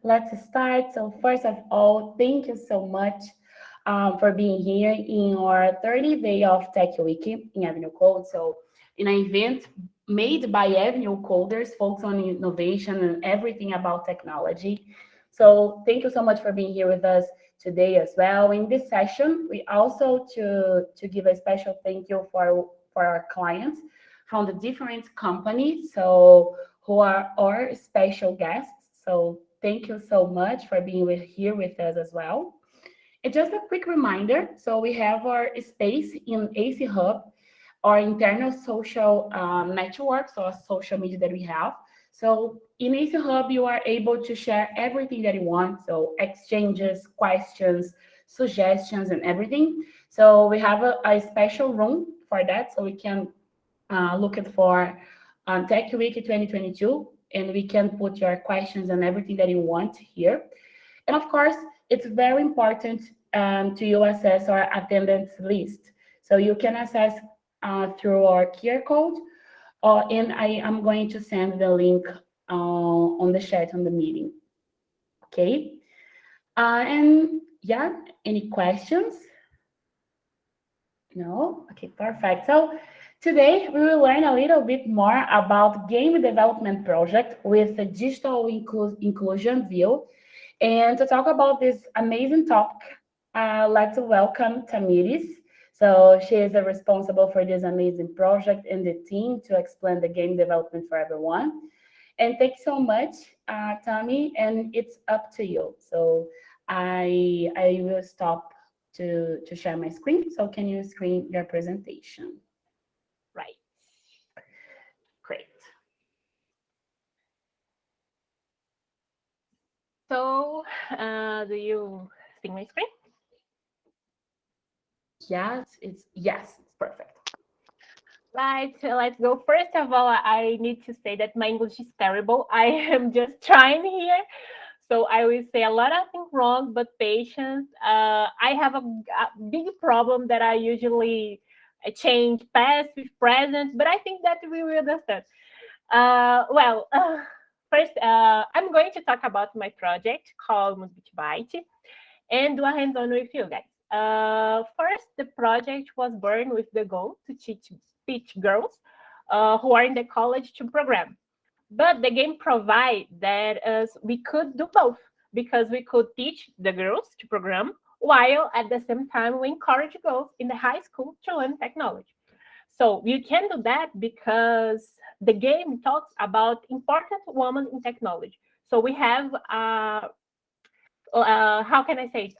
let's start. So first of all, thank you so much for being here in our 30 day of Tech Week in AvenueCode. So an event made by Avenue Coders, focused on innovation and everything about technology. So thank you so much for being here with us today as well. In this session, we also to give a special thank you for our clients from the different companies. So who are our special guests. So thank you so much for being here with us as well. And just a quick reminder, so we have our space in AC Hub, our internal social network, so a social media that we have. So in AC Hub, you are able to share everything that you want, so exchanges, questions, suggestions, and everything. So we have a special room for that, so we can look at for Tech Week 2022, and we can put your questions and everything that you want here. And of course, it's very important to you access our attendance list. So you can access through our QR code, and I am going to send the link on the chat on the meeting. Okay. And yeah, any questions? No? Okay, perfect. So today we will learn a little bit more about game development project with a digital inclusion view. And to talk about this amazing topic, let's welcome Tamires. So she is responsible for this amazing project and the team to explain the game development for everyone. And thanks so much, Tammy, and it's up to you. So I will stop to share my screen. So can you screen your presentation? Right. Great. So, do you see my screen? Yes, it's perfect. Right, so let's go. First of all, I need to say that my English is terrible. I am just trying here. So I will say a lot of things wrong, but patience. I have a big problem that I usually change past with present, but I think that we will understand. First, I'm going to talk about my project called Byte and do a hands-on with you guys. First, the project was born with the goal to teach girls who are in the college to program. But the game provide that we could do both because we could teach the girls to program while at the same time we encourage girls in the high school to learn technology. So you can do that because the game talks about important women in technology. So we have how can I say it?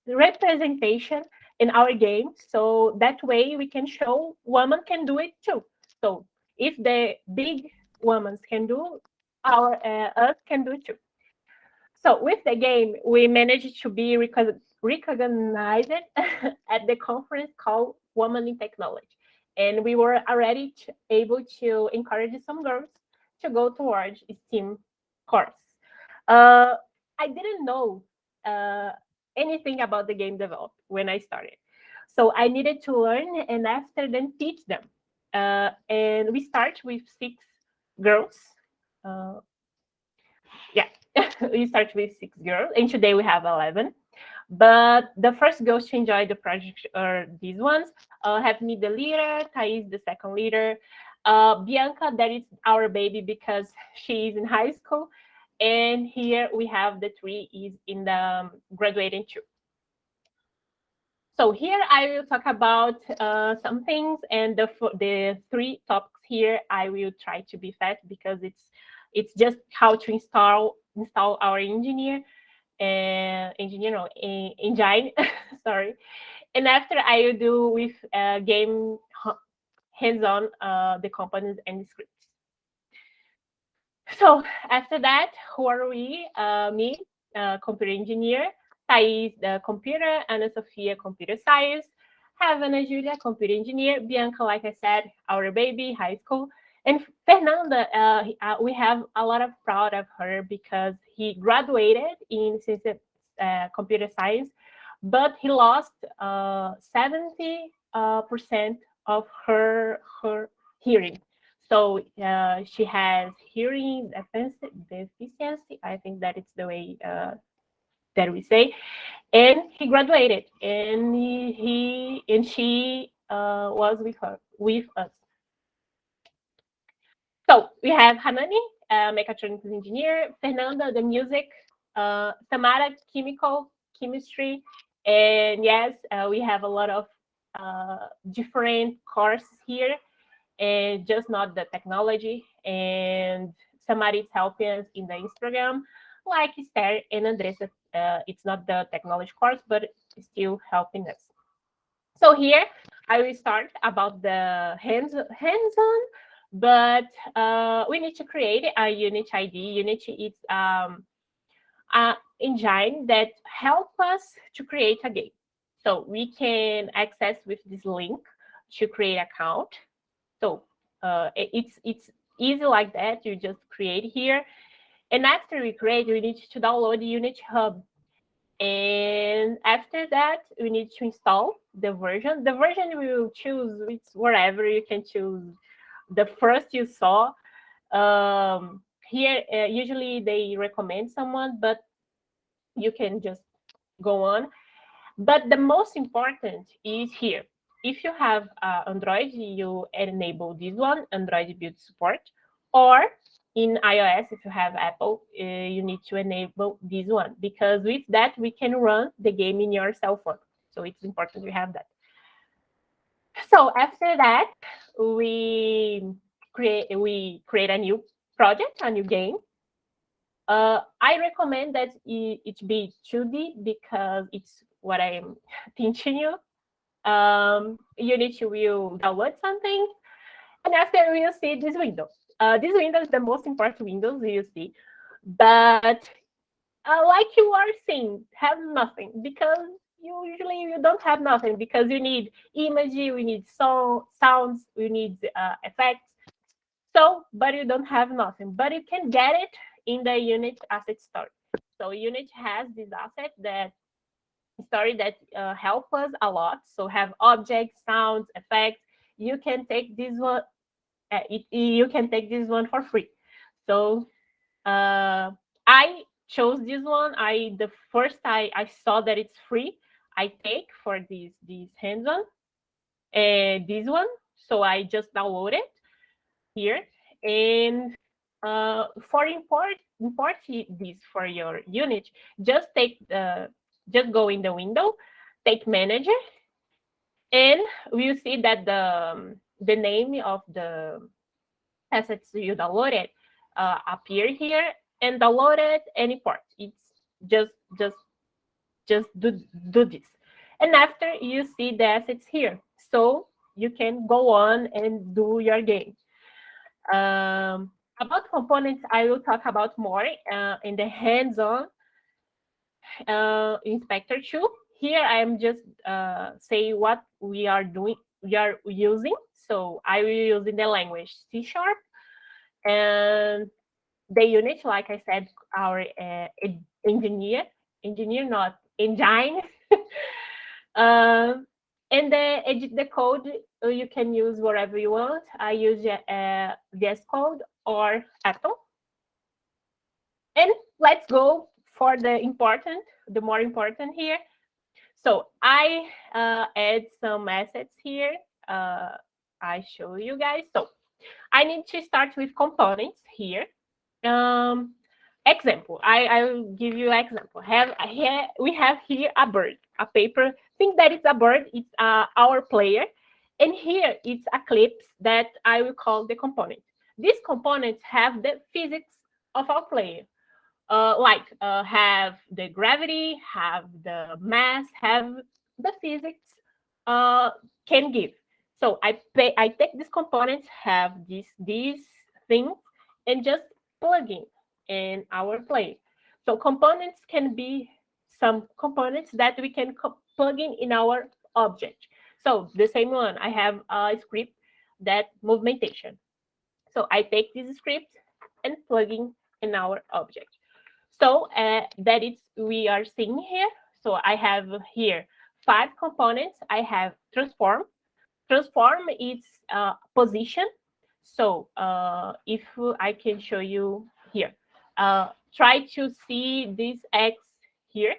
Representation in our game. So that way we can show women can do it too. So if the big women can do, our us can do it too. So with the game, we managed to be recognized at the conference called Women in Technology. And we were already able to encourage some girls to go towards STEAM course. Uh, I didn't know uh, anything about the game development when I started. So I needed to learn and after then teach them. And we start with 6 girls. Uh, yeah, we start with 6 girls, and today we have 11. But the first girls to enjoy the project are these ones. Have me the leader, Thais the second leader, Bianca that is our baby because she is in high school, and here we have the 3 is in the graduating too. So here I will talk about some things, and the 3 topics here I will try to be fast because it's just how to install our engine. Sorry. And after I will do with game hands-on the components and scripts. So after that, who are we? Me, computer engineer, Thais, the computer, Ana Sofia, computer science, Havana, Julia, computer engineer, Bianca, like I said, our baby, high school, and Fernanda, we have a lot of proud of her because he graduated in computer science, but he lost 70% of her hearing. So she has hearing deficiency. I think that it's the way that we say. And he graduated, and she was with us. So we have Hanani, mechatronics engineer, Fernanda, the music, Samara, chemistry, and yes, we have a lot of different courses here, and just not the technology. And somebody is helping us in the Instagram, like Esther and Andressa. It's not the technology course, but still helping us. So here I will start about the hands-on, but we need to create a Unity ID. Unity is an engine that help us to create a game. So we can access with this link to create account. So it's easy like that. You just create here, and after we create, we need to download the Unity Hub. And after that, we need to install the version. The version we will choose, it's wherever you can choose the first you saw. Here, usually they recommend someone, but you can just go on. But the most important is here. If you have Android, you enable this one, Android build support, or in iOS, if you have Apple, you need to enable this one, because with that, we can run the game in your cell phone. So it's important we have that. So after that, we create a new project, a new game. I recommend that it be 2D because it's what I'm teaching you. Unity will download something, and after we'll see this window. This window is the most important window you see, but like you are seeing, have nothing, because you don't have nothing, because you need image, we need sounds, we need effects. So, but you don't have nothing, but you can get it in the Unity asset store. So Unity has this asset that story that help us a lot. So have objects, sounds, effects. You can take this one. You can take this one for free. So I chose this one. The first I saw that it's free, I take for this hands-on this one. So I just download it here, and for import this for your unit, just just go in the window, take manager, and we'll see that the name of the assets you downloaded appear here, and download it and import. It's just do this, and after you see the assets here, so you can go on and do your game. About components, I will talk about more in the hands-on inspector too. Here I am just say what we are using. So I will use in the language C#, and the unit, like I said, our engineer, not engine. And edit the code, you can use whatever you want. I use VS Code or Apple. And let's go for the more important here. So I add some assets here. I show you guys. So I need to start with components here. Example, I will give you example. We have here a bird, a paper. Think that it's a bird. It's our player, and here it's a clips that I will call the component. These components have the physics of our player, have the gravity, have the mass, have the physics can give. So I take these components, have these things, and just plug in our play. So components can be some components that we can plug in our object. So the same one, I have a script that movementation. So I take this script and plug in our object. So that is we are seeing here. So I have here 5 components. I have transform. Transform is position. So if I can show you here, try to see this X here.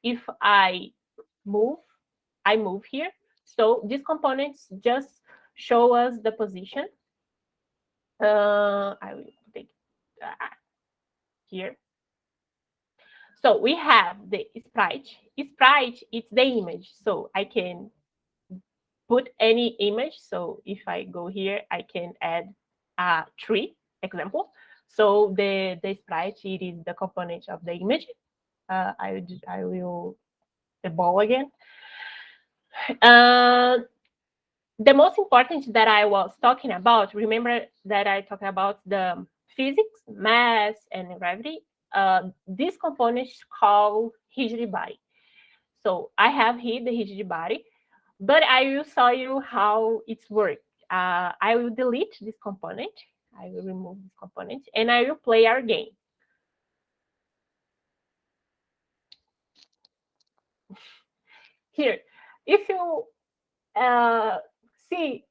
If move, I move here. So these components just show us the position. I will take here. So we have the sprite. Sprite, it's the image. So I can put any image. So if I go here, I can add a tree example. So the sprite, it is the component of the image. I will the ball again. Uh, the most important that I was talking about, remember that I talked about the physics, mass, and gravity. This component is called rigid body. So I have here the rigid body, but I will show you how it's work. I will delete this component. I will remove this component, and I will play our game. Here, if you see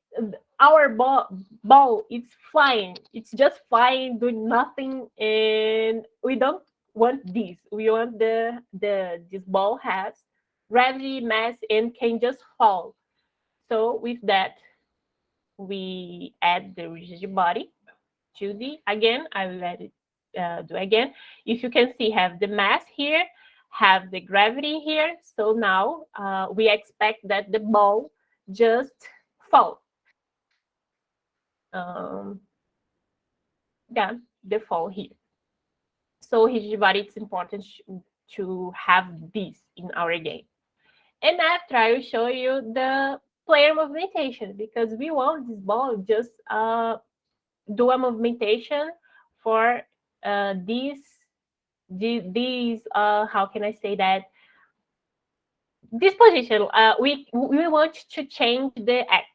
our ball, it's flying. It's just flying, doing nothing, and we don't want this. We want this ball has gravity, mass, and can just fall. So with that, we add the rigid body to the, again, I will add it, do again. If you can see, have the mass here, have the gravity here. So now we expect that the ball just fall. Yeah, the fall here. So rigid body, it's important to have this in our game. And after, I will show you the player movimentation, because we want this ball just do a movimentation for these how can I say that, this position. We want to change the X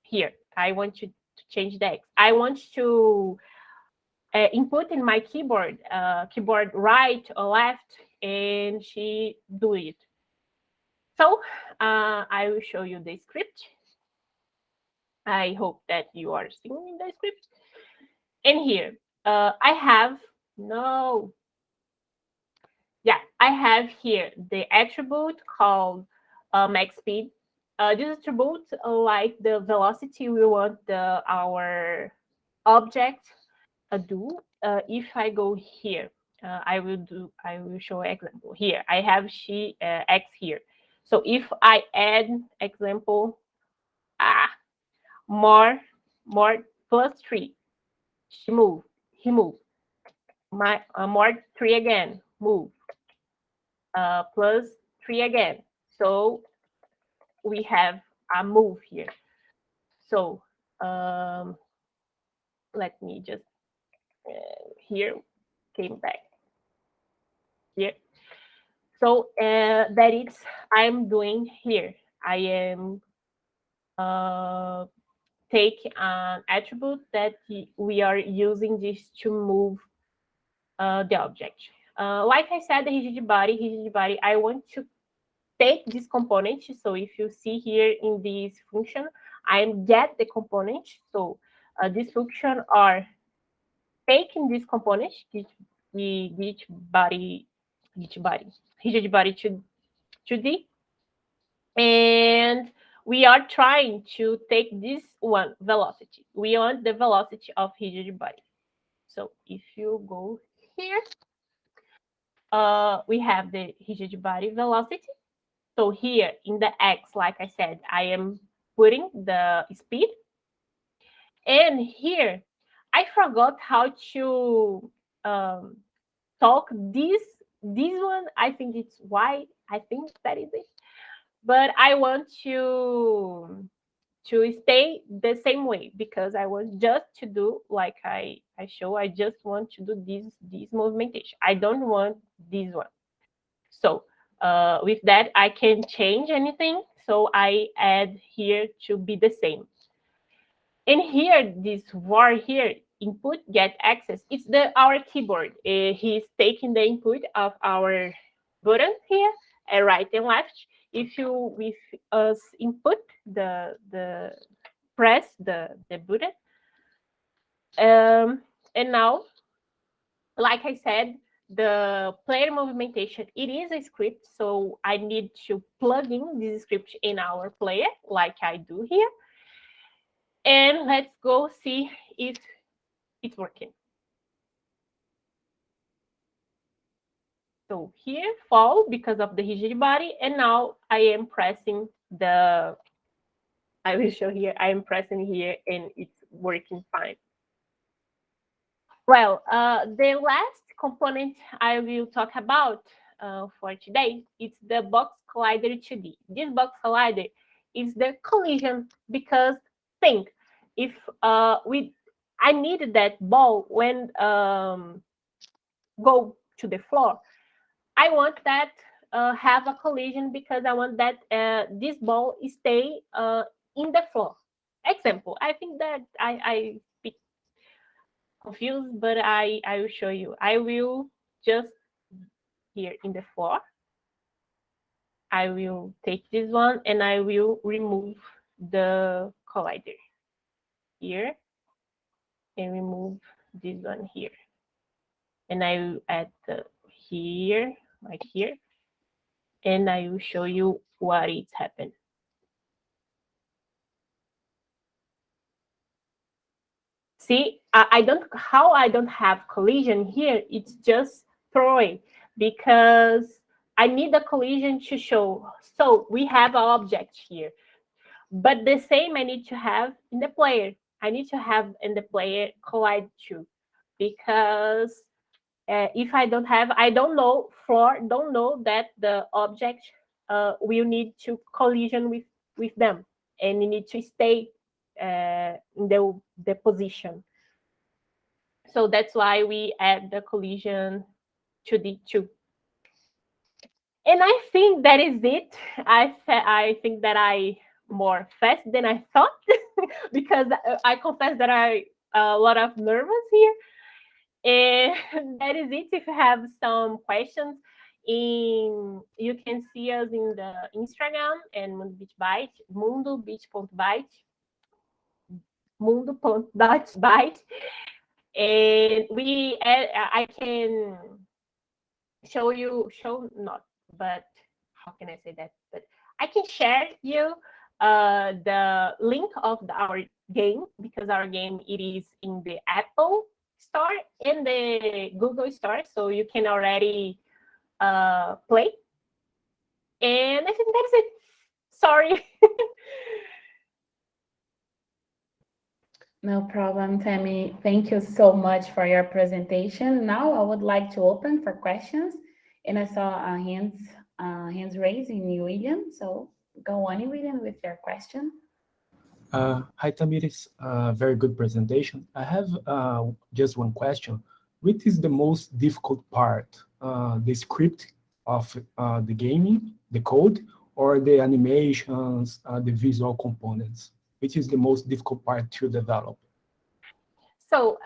here. I want to change the X. I want to input in my keyboard, keyboard right or left, and she do it. So I will show you the script. I hope that you are seeing the script. And here, I have, no, yeah, I have here the attribute called max speed. This attribute, like the velocity, we want our object do. If I go here, I will show an example here. I have X here. So if I add example, more +3, she move, he move. My more 3 again, move. +3 again. So we have a move here. So let me just here, came back here. So that is I'm doing here. I am take an attribute that we are using this to move the object. Like I said, the rigid body, I want to take this component. So if you see here in this function, I get the component. So this function are taking this component, rigid body to D, and we are trying to take this one velocity. We want the velocity of rigid body. So if you go here, we have the rigid body velocity. So here in the X, like I said, I am putting the speed. And here, I forgot how to talk this one. I think it's Y. I think that is it. But I want to stay the same way, because I want just to do like I show. I just want to do this movimentation. I don't want this one. So with that, I can change anything. So I add here to be the same. And here, this var here, input get access, it's our keyboard. He's taking the input of our button here, right and left. If you with us input the press the button, And now, like I said, the player movimentation, it is a script, so I need to plug in this script in our player, like I do here. And let's go see if it's working. So here, fall because of the rigid body, and now I am pressing the, I will show here, I am pressing here and it's working fine. Well, the last component I will talk about for today is the box collider 2D. This box collider is the collision because think if I need that ball when go to the floor, I want that have a collision because I want that this ball stay in the floor. Example, I think that I speak confused, but I will show you. I will just here in the floor. I will take this one and I will remove the collider here and remove this one here. And I will add here, right here, and I will show you what is happened. See, I don't, how I don't have collision here, it's just throwing because I need the collision to show. So we have an object here, but the same I need to have in the player. I need to have in the player collide too, because if I don't have, I don't know for, don't know that the object will need to collision with them, and you need to stay in the position. So that's why we add the collision to the two. And I think that is it. I think that I more fast than I thought because I confess that I a lot of nervous here. And that is it. If you have some questions, you can see us in the Instagram and Mundo Beach Byte, Mundo Beach.byte, Mundo.byte, and I can show not, but how can I say that? But I can share you the link of our game because our game it is in the Apple Store and the Google Store, so you can already play. And I think that's it. Sorry. No problem, Tammy. Thank you so much for your presentation. Now I would like to open for questions, and I saw hands raised in William. So go on, William, with your question. Hi, Tamires. Very good presentation. I have just one question. Which is the most difficult part? The script of the gaming, the code, or the animations, the visual components? Which is the most difficult part to develop? So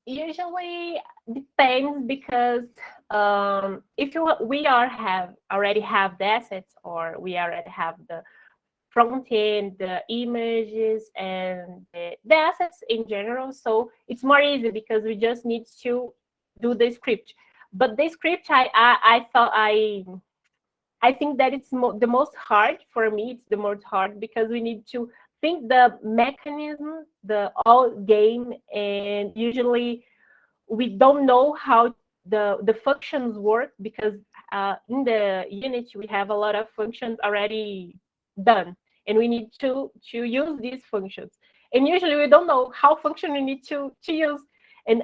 usually depends because if we already have the assets or we already have the front end, the images, and the assets in general. So it's more easy because we just need to do the script. But the script, I think that it's the most hard for me. It's the most hard because we need to think the mechanism, the all game, and usually we don't know how the functions work because in the Unity we have a lot of functions already done, and we need to use these functions. And usually we don't know how function we need to use, and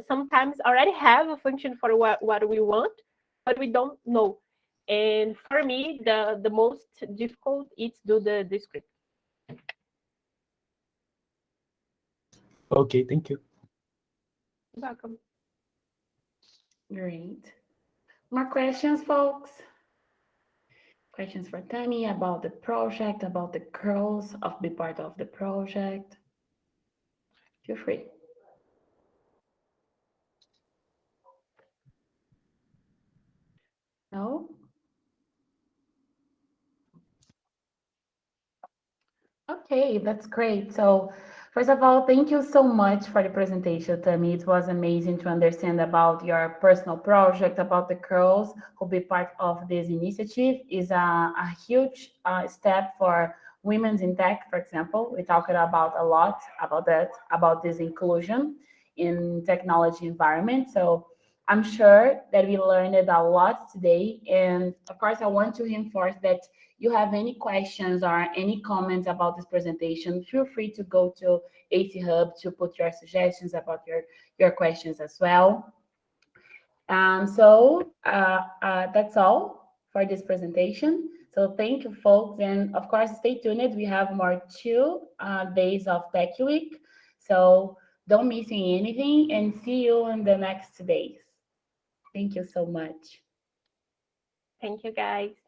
sometimes already have a function for what we want, but we don't know. And for me, the most difficult is do the script. Okay, thank you. You're welcome. Great. More questions, folks? Questions for Tammy about the project, about the girls of be part of the project? Feel free. No? Okay, that's great. So First of all, thank you so much for the presentation, Tammy. It was amazing to understand about your personal project, about the girls who be part of this initiative. Is a huge step for women in tech, for example. We talked about a lot about that, about this inclusion in technology environment. So I'm sure that we learned a lot today. And of course, I want to reinforce that you have any questions or any comments about this presentation, feel free to go to AC Hub to put your suggestions about your questions as well. That's all for this presentation. So thank you, folks. And of course, stay tuned. We have more 2 days of Tech Week. So don't missing anything and see you in the next days. Thank you so much. Thank you, guys.